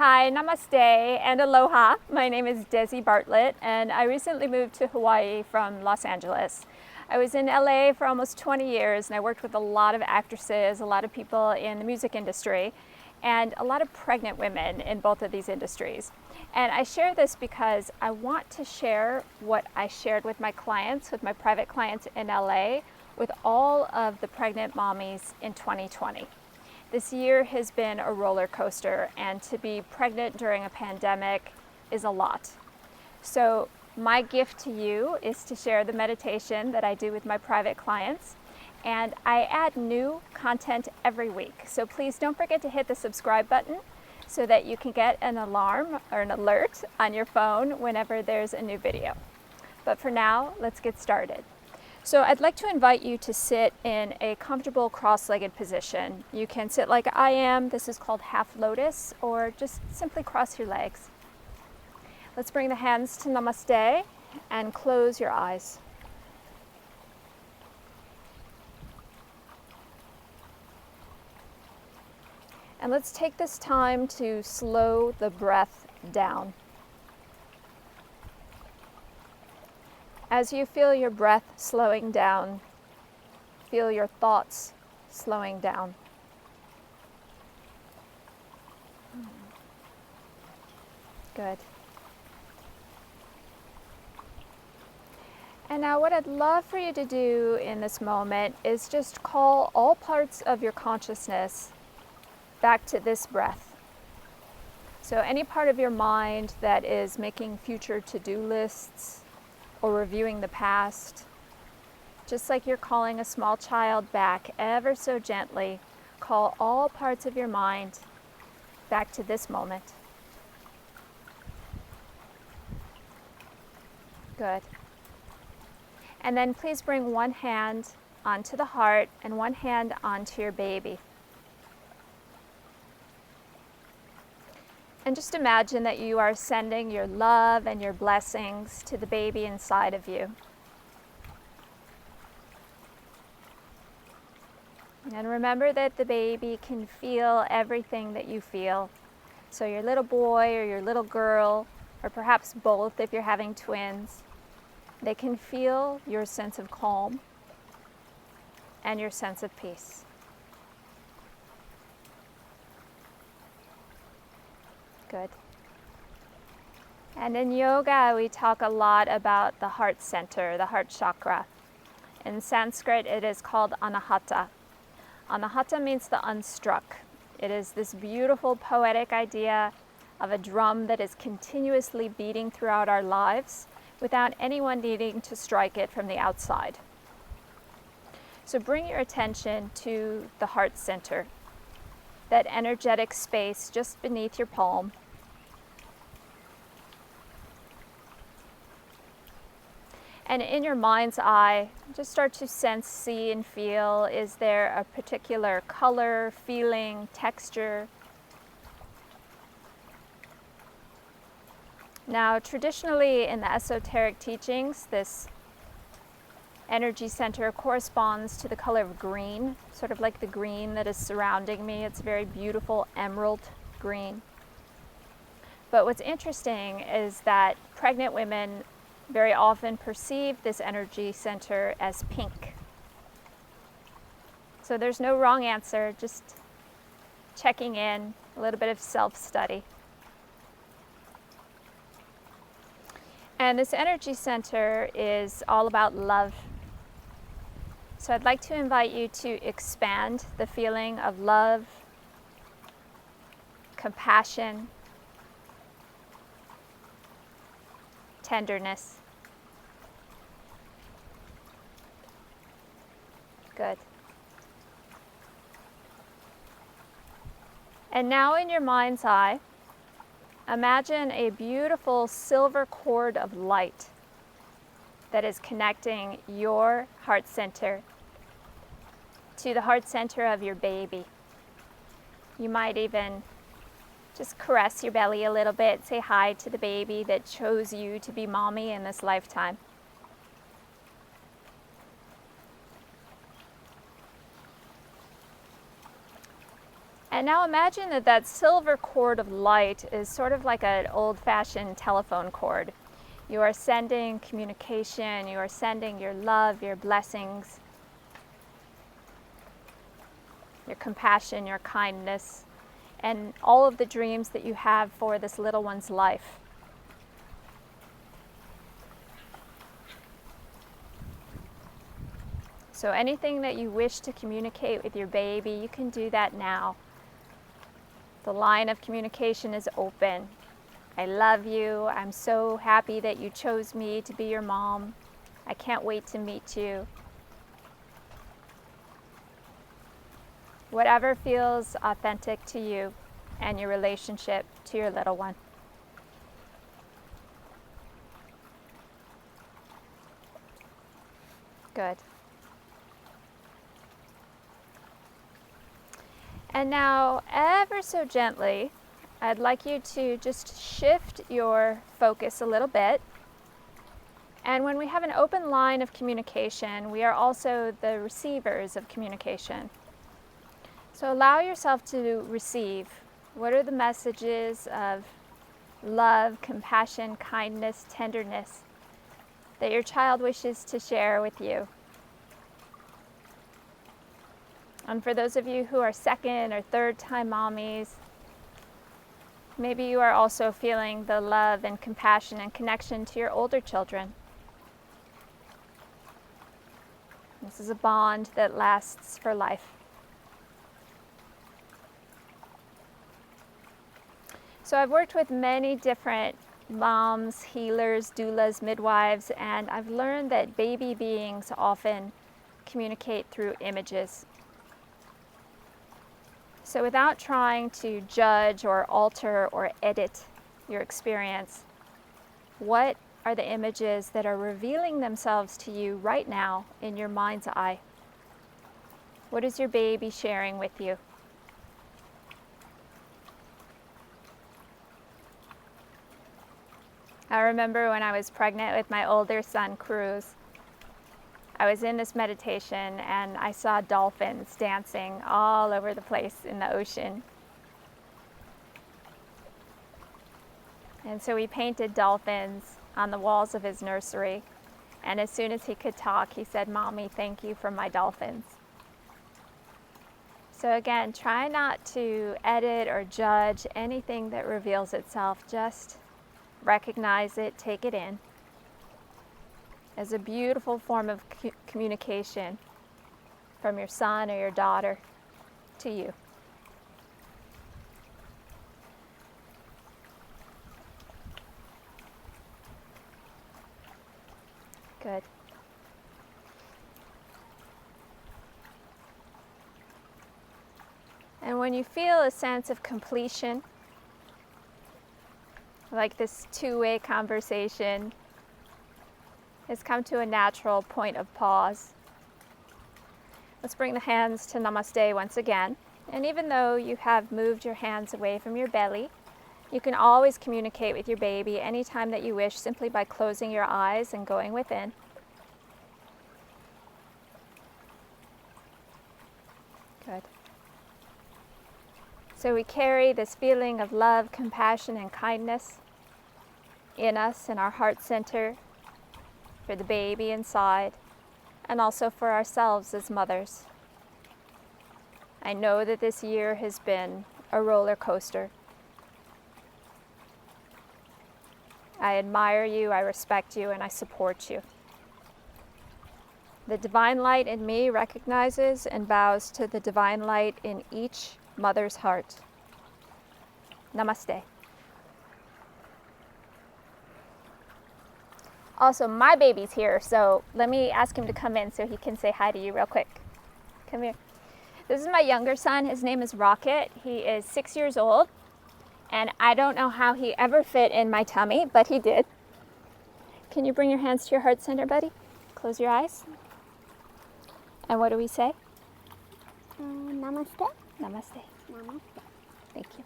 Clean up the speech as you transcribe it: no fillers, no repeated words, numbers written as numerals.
Hi, namaste, and aloha. My name is Desi Bartlett, and I recently moved to Hawaii from Los Angeles. I was in LA for almost 20 years, and I worked with a lot of actresses, a lot of people in the music industry, and a lot of pregnant women in both of these industries. And I share this because I want to share what I shared with my clients, with my private clients in LA, with all of the pregnant mommies in 2020. This year has been a roller coaster, and to be pregnant during a pandemic is a lot. So my gift to you is to share the meditation that I do with my private clients, and I add new content every week. So please don't forget to hit the subscribe button so that you can get an alarm or an alert on your phone whenever there's a new video. But for now, let's get started. So I'd like to invite you to sit in a comfortable cross-legged position. You can sit like I am. This is called half lotus, or just simply cross your legs. Let's bring the hands to namaste and close your eyes. And let's take this time to slow the breath down. As you feel your breath slowing down, feel your thoughts slowing down. Good. And now what I'd love for you to do in this moment is just call all parts of your consciousness back to this breath. So any part of your mind that is making future to-do lists, or reviewing the past, just like you're calling a small child back ever so gently, call all parts of your mind back to this moment. Good. And then please bring one hand onto the heart and one hand onto your baby. And just imagine that you are sending your love and your blessings to the baby inside of you. And remember that the baby can feel everything that you feel. So your little boy or your little girl, or perhaps both if you're having twins, they can feel your sense of calm and your sense of peace. Good. And in yoga, we talk a lot about the heart center, the heart chakra. In Sanskrit, it is called anahata. Anahata means the unstruck. It is this beautiful poetic idea of a drum that is continuously beating throughout our lives without anyone needing to strike it from the outside. So bring your attention to the heart center, that energetic space just beneath your palm. And in your mind's eye, just start to sense, see, and feel. Is there a particular color, feeling, texture? Now, traditionally in the esoteric teachings, this energy center corresponds to the color of green, sort of like the green that is surrounding me. It's a very beautiful emerald green. But what's interesting is that pregnant women very often perceive this energy center as pink. So there's no wrong answer, just checking in, a little bit of self-study. And this energy center is all about love. So I'd like to invite you to expand the feeling of love, compassion, tenderness. Good. And now in your mind's eye, imagine a beautiful silver cord of light that is connecting your heart center to the heart center of your baby. You might even just caress your belly a little bit, say hi to the baby that chose you to be mommy in this lifetime. And now imagine that that silver cord of light is sort of like an old-fashioned telephone cord. You are sending communication, you are sending your love, your blessings, your compassion, your kindness, and all of the dreams that you have for this little one's life. So anything that you wish to communicate with your baby, you can do that now. The line of communication is open. I love you. I'm so happy that you chose me to be your mom. I can't wait to meet you. Whatever feels authentic to you and your relationship to your little one. Good. And now, ever so gently, I'd like you to just shift your focus a little bit. And when we have an open line of communication, we are also the receivers of communication. So allow yourself to receive. What are the messages of love, compassion, kindness, tenderness that your child wishes to share with you? And for those of you who are second or third time mommies, maybe you are also feeling the love and compassion and connection to your older children. This is a bond that lasts for life. So I've worked with many different moms, healers, doulas, midwives, and I've learned that baby beings often communicate through images. So without trying to judge or alter or edit your experience, what are the images that are revealing themselves to you right now in your mind's eye? What is your baby sharing with you? I remember when I was pregnant with my older son, Cruz, I was in this meditation and I saw dolphins dancing all over the place in the ocean. And so we painted dolphins on the walls of his nursery. And as soon as he could talk, he said, "Mommy, thank you for my dolphins." So again, try not to edit or judge anything that reveals itself. Just recognize it, take it in as a beautiful form of communication from your son or your daughter to you. Good. And when you feel a sense of completion, like this two-way conversation has come to a natural point of pause, let's bring the hands to Namaste once again. And even though you have moved your hands away from your belly, you can always communicate with your baby anytime that you wish, simply by closing your eyes and going within. Good. So we carry this feeling of love, compassion, and kindness in us, in our heart center, for the baby inside, and also for ourselves as mothers. I know that this year has been a roller coaster. I admire you, I respect you, and I support you. The divine light in me recognizes and bows to the divine light in each mother's heart. Namaste. Also, my baby's here, so let me ask him to come in so he can say hi to you real quick. Come here. This is my younger son. His name is Rocket. He is 6 years old, and I don't know how he ever fit in my tummy, but he did. Can you bring your hands to your heart center, buddy? Close your eyes. And what do we say? Namaste. Namaste. Namaste. Thank you.